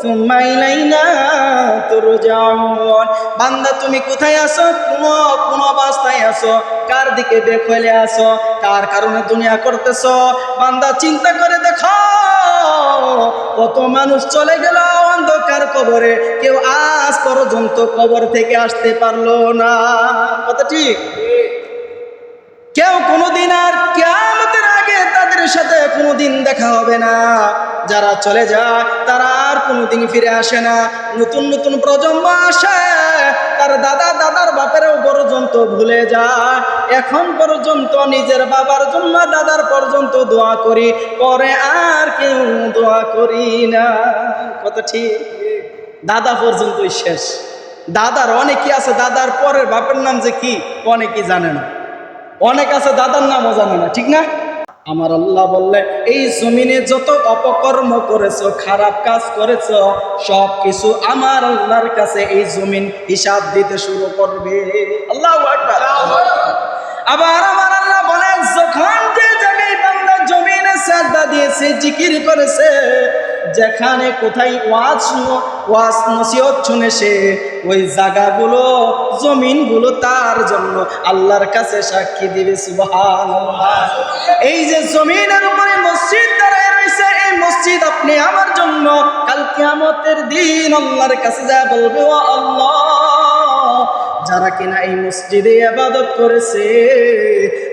সুম্মা ইলাইনা তুরজাউন। বান্দা তুমি কোথায় আছো, কোন অবস্থায় আছো, কার দিকে বের হয়ে আছো, কার কারণে দুনিয়া করতেছো? বান্দা চিন্তা করে দেখো, কত মানুষ চলে গেল অন্ধকার কবরে, কেউ আজ পর্যন্ত কবর থেকে আসতে পারলো না। কথা ঠিক? কেউ কোনোদিন আর কিয়ামতের আগে তাদের সাথে কোনোদিন দেখা হবে না। যারা চলে যায় তারা আর কোনোদিন ফিরে আসে না। নতুন নতুন প্রজন্ম আসে, তার দাদার বাপেরও পর্যন্ত ভুলে যায়। এখন পর্যন্ত নিজের বাবার জন্য দাদার পর্যন্ত দোয়া করি, পরে আর কেউ দোয়া করি না। কথা ঠিক? দাদা পর্যন্তই শেষ। দাদার অনেকেই আছে, দাদার পরের বাপের নাম যে কি অনেকেই জানে না, অনেক আছে দাদার নামও জানে না, ঠিক না? আমার আল্লাহ বললে, এই জমিনে যত অপকর্ম করেছো, খারাপ কাজ করেছো, সব কিছু আমার আল্লাহর কাছে এই জমিন হিসাব দিতে শুরু করবে। আল্লাহু আকবার। আবার আমার আল্লাহ বলে, যখন যে জায়গায় বান্দা জমিনে সাজদা দিয়েছে, জিকির করেছে, যেখানে কোথায় ওয়াজ নসিহত শুনেছে, ওই জায়গাগুলো জমিনগুলো তার জন্য আল্লাহর কাছে সাক্ষী দিবে। সুবহানাল্লাহ। এই যে জমিনের উপরে মসজিদ দাঁড়ায় রয়েছে, এই মসজিদ আপনি আমার জন্য কাল কিয়ামতের দিন আল্লাহর কাছে যা বলবে, ও আল্লাহ, যারা কিনা এই মসজিদে ইবাদত করেছে,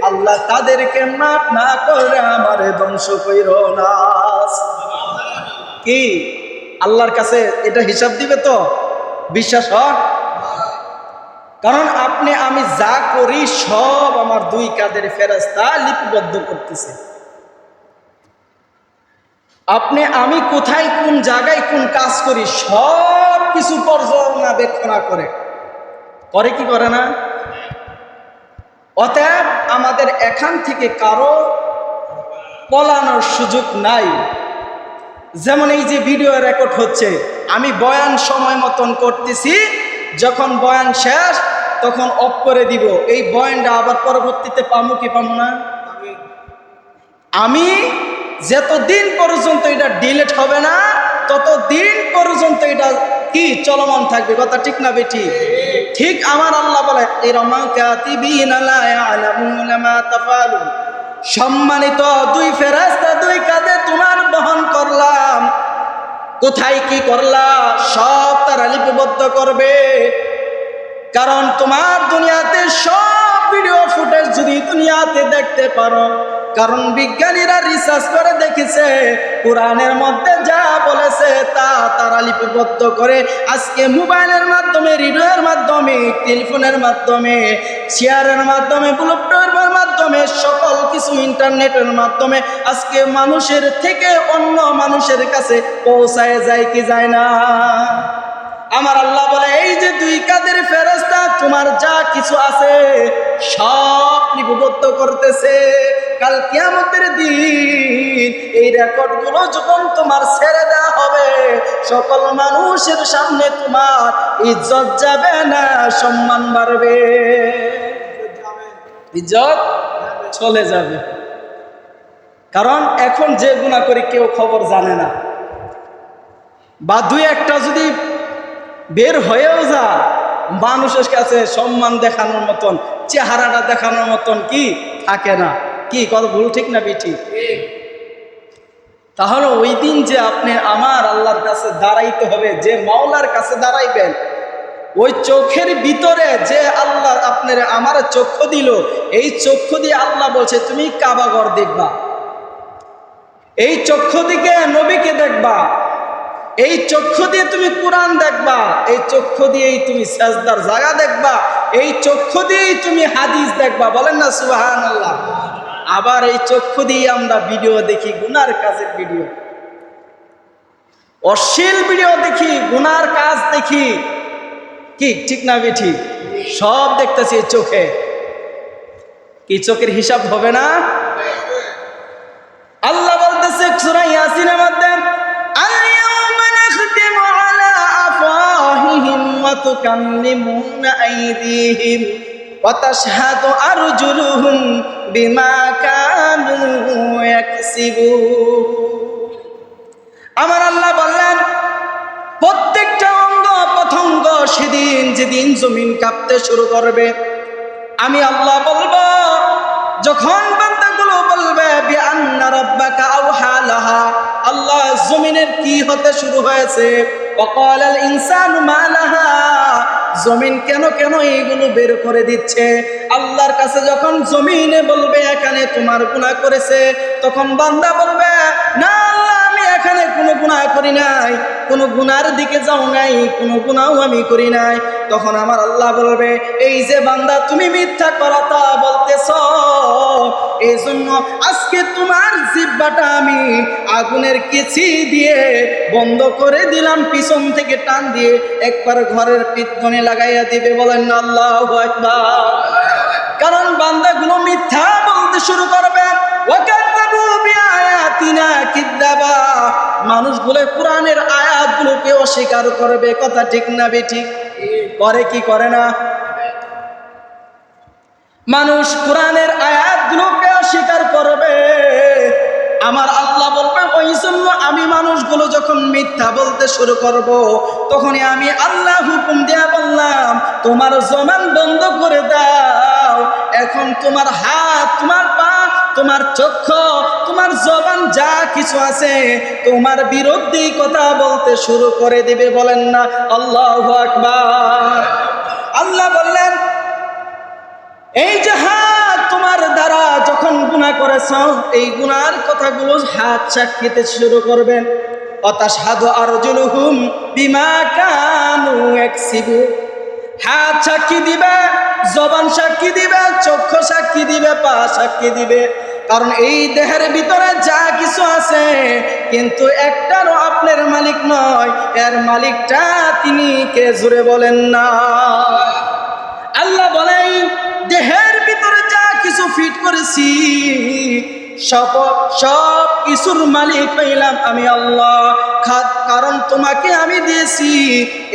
আল্লাহ তাদেরকে মাফ না করে আমারে ধ্বংস কইরো না। কি আল্লাহর কাছে এটা হিসাব দিবে তো? বিশ্বাস হয়? কারণ আপনি আমি যা করি সব আমার দুই কাঁধের ফেরেশতা লিপিবদ্ধ করতেছে। আপনি আমি কোথায় কোন জায়গায় কোন কাজ করি সব কিছু পর্যবেক্ষণা করে কি করে না? অতএব আমাদের এখান থেকে কারো পলানোর সুযোগ নাই। যেমন এই যে ভিডিও রেকর্ড হচ্ছে, আমি বয়ান সময় মতন করতেছি, যখন বয়ান শেষ তখন অফ করে দিব। এই বয়ানটা আবার পরবর্তীতে পাবো কি পাবো না? আমি যতদিন পর্যন্ত এটা ডিলিট হবে না ততদিন পর্যন্ত এটা কি চলমান থাকবে। কথা ঠিক না বেটি? ঠিক আমার আল্লাহ বলে, সম্মানিত দুই ফেরেশতা দুই কাঁধে তোমার বহন করলাম, কোথায় কি করলা সব তারা লিপিবদ্ধ করবে। কারণ তোমার দুনিয়াতে সব ভিডিও ফুটেজ যদি দুনিয়াতে দেখতে পারো, কারণ বিজ্ঞানীরা রিসার্চ করে দেখেছে, কোরআনের মধ্যে যা বলেছে তা তারা লিপিবদ্ধ করে আজকে মোবাইলের মাধ্যমে, রেডিওর মাধ্যমে, টেলিফোনের মাধ্যমে, শেয়ারের মাধ্যমে, ব্লুটুথের মাধ্যমে, সকল কিছু ইন্টারনেটের মাধ্যমে আজকে মানুষের থেকে অন্য মানুষের কাছে পৌঁছায় যায় কি যায় না? আমার আল্লাহ বলে, এই যে দুই কাঁধের ফেরেশতা তোমার যা কিছু আছে সব লিপিবদ্ধ করতেছে। কাল কিয়ামতের দিন এই রেকর্ডগুলো যখন তোমার ছেড়ে দেওয়া হবে, সকল মানুষের সামনে তোমার ইজ্জত যাবে না, সম্মান বাড়বে, ইজ্জত চলে যাবে। কারণ এখন যে গুনাহ করি কেউ খবর জানে না, বা দুই একটা যদি বের হয়েও যা, মানুষের কাছে সম্মান দেখানোর মতন, চেহারাটা দেখানোর মতন কি থাকে না। কি কত ভুল, ঠিক না বেটি? তাহলে ওই দিন যে আপনি আমার আল্লাহর কাছে দাঁড়াইতে হবে, যে মাওলার কাছে দাঁড়াইবেন, ওই চোখের ভিতরে যে আল্লাহ আপনার আমার চক্ষু দিল, এই চক্ষু দিয়ে আল্লাহ বলছে তুমি কাবাঘর দেখবা, এই চক্ষু দিকে নবীকে দেখবা, এই চক্ষু দিয়ে তুমি কোরআন দেখবা, এই চক্ষু দিয়েই তুমি সাজদার জায়গা দেখবা, এই চক্ষু দিয়েই তুমি হাদিস দেখবা। বলেন না সুবহানাল্লাহ। আবার এই চক্ষু দিয়ে আমরা ভিডিও দেখি, গুনার কাজের ভিডিও, অশ্লীল ভিডিও দেখি, গুনার কাজ দেখি, কি ঠিক না বেঠি? সব দেখতেছি চোখে। কি চোখের হিসাব হবে না? আল্লাহ বলতেছে সূরা ইয়াসিনের মধ্যে, আল-ইয়াওমা নাখতিমু আলা আফওয়াহিহিম ওয়া তুকাল্লিমুনা আইদিহিম ওয়া তাশহাদু আরজুলুহুম বিমা কানু ইয়াকসিবুন। আমার আল্লাহ বললেন, যেদিন জমিন কাঁপতে শুরু করবে, আমি আল্লাহ বলবো, যখন বান্দাগুলো বলবে বিআন্না রাব্বাকা আওহা লাহা, আল্লাহ জমিনের কি হতে শুরু হয়েছে, ওয়াকালাল ইনসানু মা লাহা, জমিন কেন কেন এইগুলো বের করে দিচ্ছে। আল্লাহর কাছে যখন জমিনে বলবে এখানে তোমার গুনাহ করেছে, তখন বান্দা বলবে না আল্লাহ, আমি এখানে কোনো গুনাহ করি নাই, কোনো গুনার দিকে যাও নাই, কোনো গুনাহও আমি করি নাই। তখন আমার আল্লাহ বলবে, এই যে বান্দা তুমি মিথ্যা কথা বলতেছ, এই জন্য আজকে তোমার জিহ্বাটা আমি আগুনের কেচি দিয়ে বন্ধ করে দিলাম, পিছন থেকে টান দিয়ে একবার ঘরের পিছনে লাগাইয়া দিবে। বলেন না আল্লাহু আকবার। কারণ বান্দাগুলো মিথ্যা বলতে শুরু করবে, ওয়াকাযাবু বিআয়াতিনা কিযাবা, মানুষগুলো কোরআনের আয়াতগুলোকে অস্বীকার করবে। কথা ঠিক না বেঠিক? করে কি করে না? মানুষ কোরআনের আয়াতগুলোকে অস্বীকার করবে। আমার আল্লাহ বলবে, ওই জন্য আমি মানুষগুলো যখন মিথ্যা বলতে শুরু করব, তখনই আমি আল্লাহ হুকুম দিয়া বললাম, তোমার জবান বন্ধ করে দাও। এখন তোমার হাত, তোমার পা, তোমার চক্ষু, তোমার জবান যা কিছু আছে তোমার বিরুদ্ধেই কথা বলতে শুরু করে দিবে। বলেন না আল্লাহু আকবার। আল্লাহ বললেন, এই যে হাত তোমার দ্বারা যখন গুনাহ করেছ, এই গুনার কথাগুলো হাত সাক্ষী দিতে শুরু করবেন। অতাশহাদু আরজুলুহুম বিমা কানু ইয়াকসিবু, হাত সাক্ষী দিবে, জবান সাক্ষী দিবে, চক্ষু সাক্ষী দিবে, পা সাক্ষী দিবে। কারণ এই দেহের ভিতরে যা কিছু আছে, কিন্তু একটারও আপনার মালিক নয়, এর মালিকটা তিনি কে? জোরে বলেন না। আল্লাহ বলেন, দেহের ভিতরে যা কিছু ফিট করেছি সব কিছুর মালিক হইলাম আমি আল্লাহ। কারণ তোমাকে আমি দিয়েছি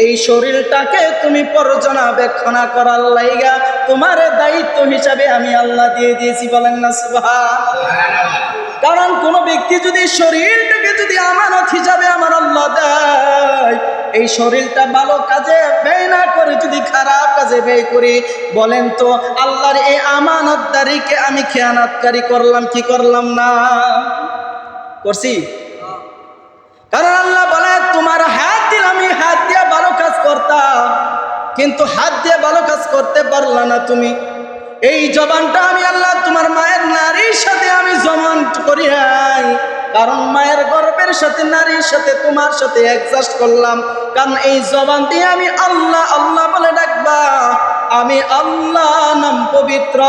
এই শরীরটাকে তুমি পর্যবেক্ষণা করার লাইগা, তোমার দায়িত্ব হিসাবে আমি আল্লাহ দিয়ে দিয়েছি। বলেন না সুবহানাল্লাহ। কারণ কোন ব্যক্তি যদি শরীরটাকে যদি আমানত হিসাবে আমার আল্লাহ দেয়, এই শরীরটা ভালো কাজে ব্যয় না করে যদি খারাপ কাজে ব্যয় করি, বলেন তো আল্লাহর এই আমানতদারিকে আমি খেয়ানতকারী করলাম কি করলাম না? করছি। কারণ আল্লাহ বলে, তোমার হাত দিয়ে আমি হাত দিয়ে ভালো কাজ করতাম, কিন্তু হাত দিয়ে ভালো কাজ করতে পারলা না তুমি। এই জবানটা আমি আল্লাহ তোমার মায়ের নারীর সাথে আমি জমান করি নাই, কারণ মায়ের গর্ভের সাথে নারীর সাথে তোমার সাথে অ্যাডজাস্ট করলাম। কারণ এই জবান দিয়ে আমি আল্লাহ আল্লাহ বলে ডাকবা, আমি আল্লাহ নাম পবিত্র।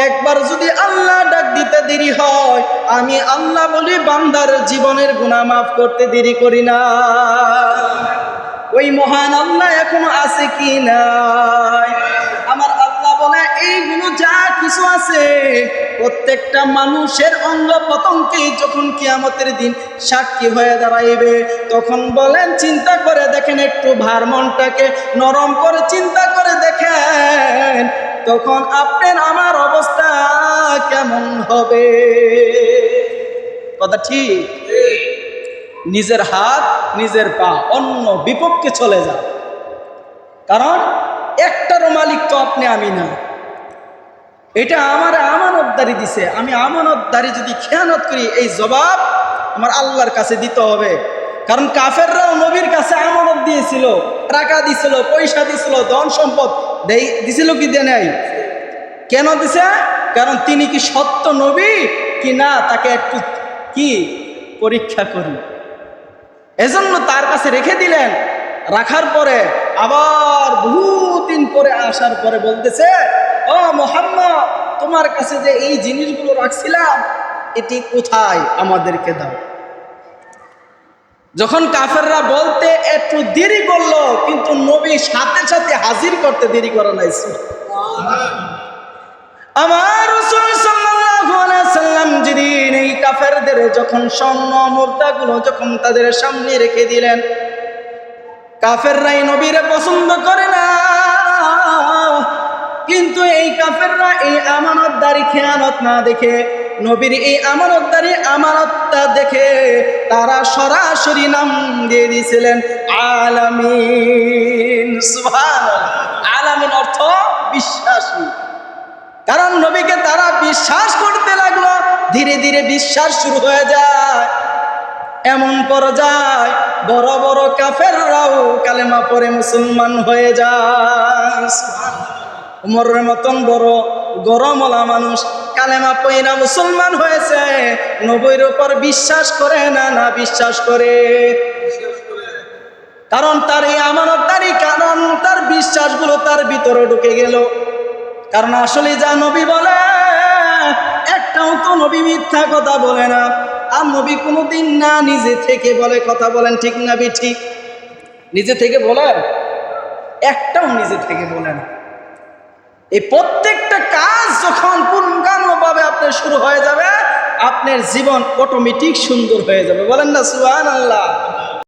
একবার যদি আল্লাহ ডাক দিতে দেরি হয়, আমি আল্লাহ বলি বান্দার জীবনের গুনাহ মাফ করতে দেরি করি না। ওই মহান আল্লাহ এখনো আছে কি নাই? আমার আল্লাহ বলে, এইগুলো যা কিছু আছে প্রত্যেকটা মানুষের অঙ্গ প্রত্যঙ্গকে যখন কিয়ামতের দিন সাক্ষী হয়ে দাঁড়াইবে, তখন বলেন চিন্তা করে দেখেন, একটু ভার মনটাকে নরম করে চিন্তা করে দেখেন, তখন আপনার আমার অবস্থা কেমন হবে? কথা ঠিক? নিজের হাত নিজের পা অন্য বিপক্ষে চলে যায়, কারণ একটারও মালিক তো আপনি আমি না। এটা আমার আমানতদারি দিছে, আমি আমানতদারি যদি খেয়ানত করি, এই জবাব আমার আল্লাহর কাছে দিতে হবে। কারণ কাফেররাও নবীর কাছে আমানত দিয়েছিল, টাকা দিছিল, পয়সা দিছিল, ধন সম্পদ দিছিল কি দেয় নাই? কেন দিছে? কারণ তিনি কি সত্য নবী কি না, তাকে একটু কি পরীক্ষা করি, এজন্য তার কাছে রেখে দিলেন। রাখার পরে আবার বহুদিন পরে আসার পরে বলতেছে, ও মুহাম্মদ, তোমার কাছে যে এই জিনিসগুলো রাখছিলাম এটি কোথায়, আমাদেরকে দাও। যখন কাফেররা বলতে একটু দেরি করলো, কিন্তু নবী সাথে সাথে হাজির করতে দেরি করা নাই। আমার রাসূল সাল্লাল্লাহু আলাইহি সাল্লাম যেদিন এই কাফেরদের যখন স্বর্ণ মুদ্রাগুলো যখন তাদের সামনে রেখে দিলেন, কাফেররাই নবীরে পছন্দ করে না, কিন্তু এই কাফেররা এই আমানতদারি খেয়ানত না দেখে নবীর এই আমানতটা দেখে তারা সরাসরি নাম দিয়ে দিয়েছিলেন আলামিন। সুবহানাল্লাহ। আলামিন অর্থ বিশ্বাসী। কারণ নবীকে তারা বিশ্বাস করতে লাগলো, ধীরে ধীরে বিশ্বাস শুরু হয়ে যায়। এমন পর্যায় বড় বড় কাফেররাও কালেমা পড়ে মুসলমান হয়ে যায়। উমরের মতন বড় গরমওয়ালা মানুষ কালেমা পড়া মুসলমান হয়েছে। নবীর উপর বিশ্বাস করে না? না, বিশ্বাস করে। কারণ তার এই আমানতদারি, কারণ তার বিশ্বাসগুলো তার ভিতরে ঢুকে গেল। কারণ আসলে যা নবী বলে একটাও তো নবী মিথ্যা কথা বলে না। আর নবী কোনোদিন না নিজে থেকে বলে কথা, বলেন ঠিক না ঠিক? নিজে থেকে বলেন? একটাও নিজে থেকে বলে না। এই প্রত্যেকটা কাজ যখন পূর্ণাঙ্গভাবে আপনার শুরু হয়ে যাবে, আপনার জীবন অটোমেটিক সুন্দর হয়ে যাবে। বলেন না সুবহানাল্লাহ।